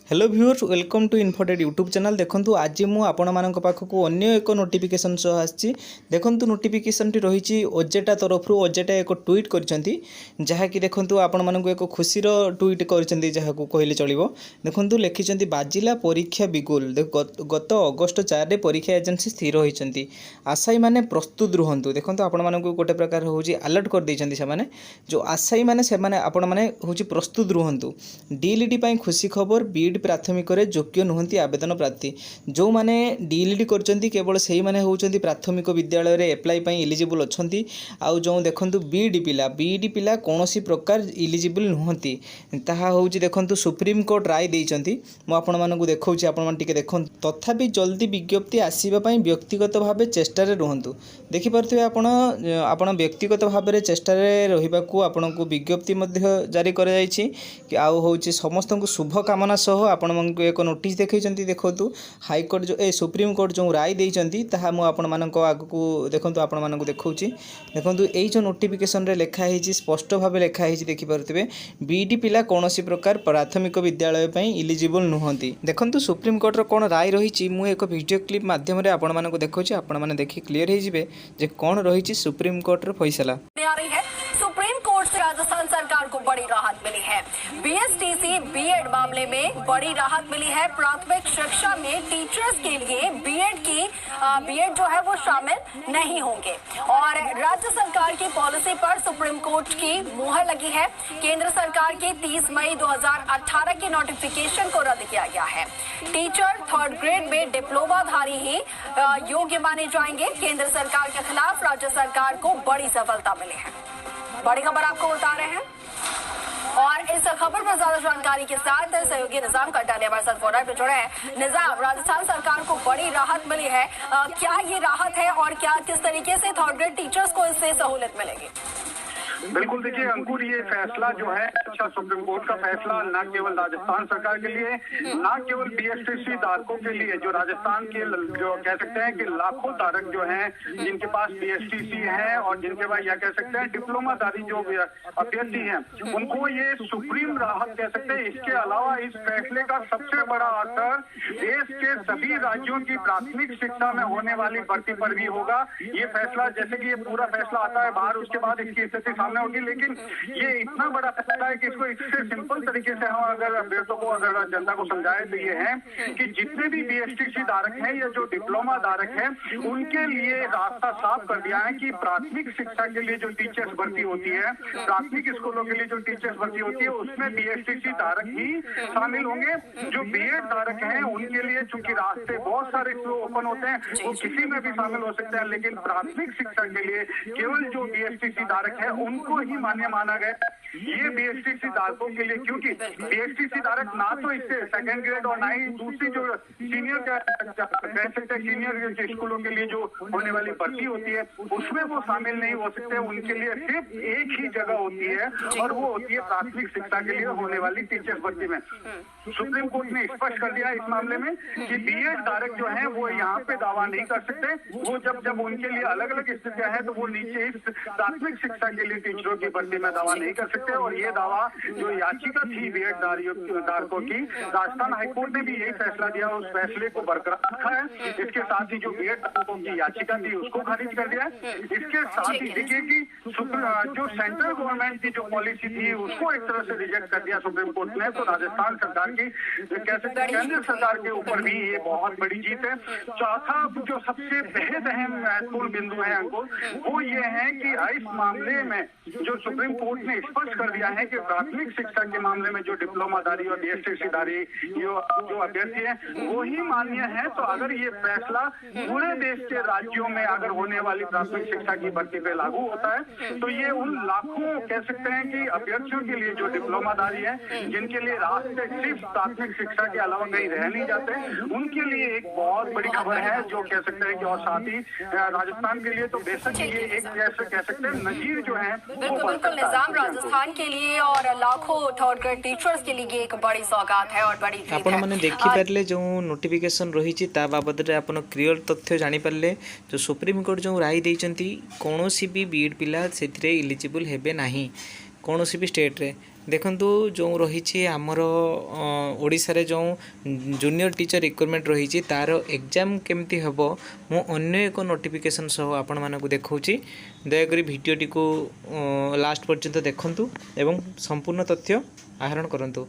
Hello viewers welcome to Infoted YouTube channel. देखो आज मु आपण मानक पाखक अन्य एक नोटिफिकेशन सह आसी। देखो नोटिफिकेशन टी रही ओजेटा तरफ ओजेटा एक ट्वीट करछंती जहाँकि देखो आपण मानक एक खुशीर ट्वीट करछंती जहाँकु कहले चलिबो। देखो लिखिछंती बाजिला परीक्षा बिगुल गत अगस्ट 4 रे परीक्षा एजेंसी स्थिर होइछंती आशायी माने प्रस्तुत रुहंतु। देखो आपण मानक गोटे प्रकार होची अलर्ट कर दैछंती से माने जो आशायी माने से माने आपण माने होची प्रस्तुत रुहंतु। डीएलईडी पई खुशी खबर बीड प्राथमिक योग्य नुहति आवेदन प्रार्थी जो माने डीएलईडी करचंती केवल सही माने होचंती प्राथमिक विद्यालय रे अप्लाई पई एलिजिबल अछंती। आउ जो देखंतु बीडी पिला कोनोसी प्रकार एलिजिबल नुहति ताहा होची देखंतु सुप्रीम कोर्ट राय देइचंती। मो आपण मानकु देखौची आपण मान टिके देखन तथापि जल्दी विज्ञप्ति आसीबा पई व्यक्तिगत भाबे चेष्टा रे रहंतु। देखि परथि आपण व्यक्तिगत भाबे रे चेष्टा रे रहिबाकू आपणकू विज्ञप्ति मध्ये जारी कर जायछि। आउ होची समस्त को शुभ कामना सह आपण मानकू एक नोटिस देखैचंती। देखंतु हाईकोर्ट जो सुप्रीम कोर्ट जो राय देइचंती ताहा मो आपण मानक आगकू देखंतु आपण मानकू देखौची। देखंतु एई जो नोटिफिकेशन रे लेखा हेछि स्पष्ट भाबे लेखा हेछि देखि परथिबे बीडी पिला कोनोसी प्रकार प्राथमिक विद्यालय पई एलिजिबल नुहंती। देखंतु सुप्रीम कोर्ट रो कोन राय रहिछि मु एक वीडियो क्लिप माध्यम रे आपण मानकू देखौची। आपण माने देखि क्लियर हे जिवे जे कोन रहिछि सुप्रीम कोर्ट रो फैसला। सुप्रीम कोर्ट से राजस्थान सरकार को बड़ी राहत मिली है। बीएसटीसी बीएड मामले में बड़ी राहत मिली है। प्राथमिक शिक्षा में टीचर्स के लिए बीएड जो है वो शामिल नहीं होंगे और राज्य सरकार की पॉलिसी पर सुप्रीम कोर्ट की मुहर लगी है। केंद्र सरकार के 30 मई 2018 के नोटिफिकेशन को रद्द किया गया है। टीचर 3rd ग्रेड में डिप्लोमाधारी ही योग्य माने जाएंगे। केंद्र सरकार के खिलाफ राज्य सरकार को बड़ी सफलता मिली है। बड़ी खबर आपको बता रहे हैं और इस खबर पर ज्यादा जानकारी के साथ सहयोगी निजाम कटाने हमारे साथ फोन पे जुड़े हैं। निजाम, राजस्थान सरकार को बड़ी राहत मिली है, क्या ये राहत है और क्या किस तरीके से 3rd ग्रेड टीचर्स को इससे सहूलियत मिलेगी? बिल्कुल, देखिए अंकुर, ये फैसला जो है अच्छा सुप्रीम कोर्ट का फैसला न केवल राजस्थान सरकार के लिए, न केवल बीएसटीसी धारकों के लिए, जो राजस्थान के जो कह सकते हैं कि लाखों धारक जो हैं जिनके पास बीएसटीसी है और जिनके पास या कह सकते हैं डिप्लोमाधारी जो अभ्यर्थी हैं उनको ये सुप्रीम राहत कह सकते हैं। इसके अलावा इस फैसले का सबसे बड़ा असर देश के सभी राज्यों की प्राथमिक शिक्षा में होने वाली भर्ती पर भी होगा। ये फैसला, जैसे कि ये पूरा फैसला आता है बाहर, उसके बाद इसकी स्थिति सामने होगी, लेकिन ये इतना बड़ा फैसला है कि इसको इससे सिंपल तरीके से हम अगर अभ्यर्थियों को, अगर जनता को समझाए तो ये है कि जितने भी बीएसटीसी धारक हैं या जो डिप्लोमा धारक हैं उनके लिए रास्ता साफ कर दिया है कि प्राथमिक शिक्षा के लिए जो टीचर्स भर्ती होती है, प्राथमिक स्कूलों के लिए जो टीचर्स भर्ती होती है, उसमें बीएसटीसी धारक ही शामिल होंगे। जो बीएड धारक हैं उनके लिए चूंकि रास्ते बहुत सारे ओपन होते हैं, वो किसी में भी शामिल हो सकते हैं, लेकिन प्राथमिक शिक्षा के लिए केवल जो बीएसटीसी धारक है उनको ही मान्य माना गया। ये बीएसटीसी धारकों के लिए, क्योंकि बीएसटीसी धारक ना तो इससे 2nd ग्रेड और ना ही दूसरी जो सीनियर कह सकते हैं सीनियर स्कूलों के लिए जो होने वाली भर्ती होती है उसमें वो शामिल नहीं हो सकते। उनके लिए सिर्फ एक ही जगह होती है और वो होती है प्राथमिक शिक्षा के लिए होने वाली टीचर्स भर्ती में। सुप्रीम कोर्ट ने स्पष्ट कर दिया इस मामले में कि बीएड धारक जो है वो यहाँ पे दावा नहीं कर सकते। वो जब उनके लिए अलग अलग स्थितियां हैं तो वो नीचे इस प्राथमिक शिक्षा के लिए टीचरों की भर्ती में दावा नहीं कर सकते। और ये दावा जो याचिका थी बीएड धारकों की, राजस्थान हाईकोर्ट ने भी यही फैसला दिया, उस फैसले को बरकरार रखा है। इसके साथ ही जो बीएड धारकों की याचिका थी उसको खारिज कर दिया है। इसके साथ ही देखिए कि जो सेंट्रल गवर्नमेंट की जो पॉलिसी थी उसको एक तरह से रिजेक्ट कर दिया सुप्रीम कोर्ट ने। तो राजस्थान सरकार की कह सकते हैं केंद्र सरकार के ऊपर भी ये बहुत बड़ी जीत है। चौथा जो सबसे बेहद अहम महत्वपूर्ण बिंदु है अंकुर, वो ये है कि इस मामले में जो सुप्रीम कोर्ट ने स्पष्ट कर दिया है कि प्राथमिक शिक्षा के मामले में जो डिप्लोमाधारी और बीएसटीसी धारी जो अभ्यर्थी हैं वो ही मान्य है। तो अगर ये फैसला पूरे देश के राज्यों में अगर होने वाली प्राथमिक शिक्षा की भर्ती पे लागू होता है तो ये उन लाखों कह सकते हैं कि अभ्यर्थियों के लिए जो डिप्लोमाधारी है, जिनके लिए रास्ते सिर्फ प्राथमिक शिक्षा के अलावा कहीं रह नहीं जाते, उनके लिए एक बहुत बड़ी खबर है जो कह सकते हैं कि, और साथ ही राजस्थान के लिए तो बेशक ये एक कह सकते हैं नजीर जो है। बिल्कुल निजाम, राजस्थान के लिए और लाखों 3rd ग्रेड टीचर्स के लिए एक बड़ी सौगात है और बड़ी जीत है। आपण माने देखि परले जो नोटिफिकेशन रही छि ता बाबद रे आपण क्लियर तथ्य जानि परले। जो सुप्रीम कोर्ट जो राय देइचंती कोनोसी भी बीएड पिला सेथिरे एलिजिबल हेबे नाही कोनोसी भी स्टेट रे। देखंतु जो रही आमर ओडिशा रे जो जूनियर टीचर रिक्रुटमेंट रही तार एग्जाम केमती हम मु अन्य एक नोटिफिकेशन सह आपण मानक देखौछि दयाकरी भिडियोटी को लास्ट पर्यंत देखंतु एवं संपूर्ण तथ्य आहरण करंतु।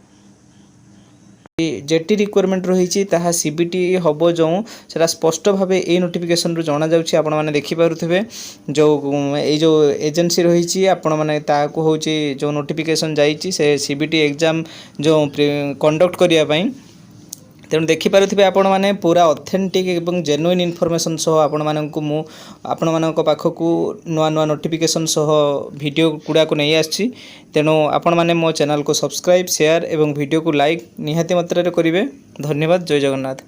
जेटी रिक्वायरमेंट रही ताहा सीबीटी हम जो सेटा स्पष्ट भाव ये नोटिफिकेशन रु जाना जाउछि आपण माने देखि पारुथिबे जो ये जो एजेंसी रही आपण माने ताको होछि जो नोटिफिकेशन जाइछि से सीबीटी एग्जाम जो कंडक्ट करिया पई तेणु देखिपारे आपण मैंने पूरा ऑथेंटिक एवं जेन्युइन इनफॉरमेशन सह आपण मानक मु आपण मानक पाखक नुआ नुआ नोटिफिकेशन सह वीडियो गुड़ाक नहीं आछि तेणु आपण माने मो चैनल को सब्सक्राइब शेयर एवं वीडियो को लाइक निहाती मात्रा रे करिवे। धन्यवाद। जय जगन्नाथ।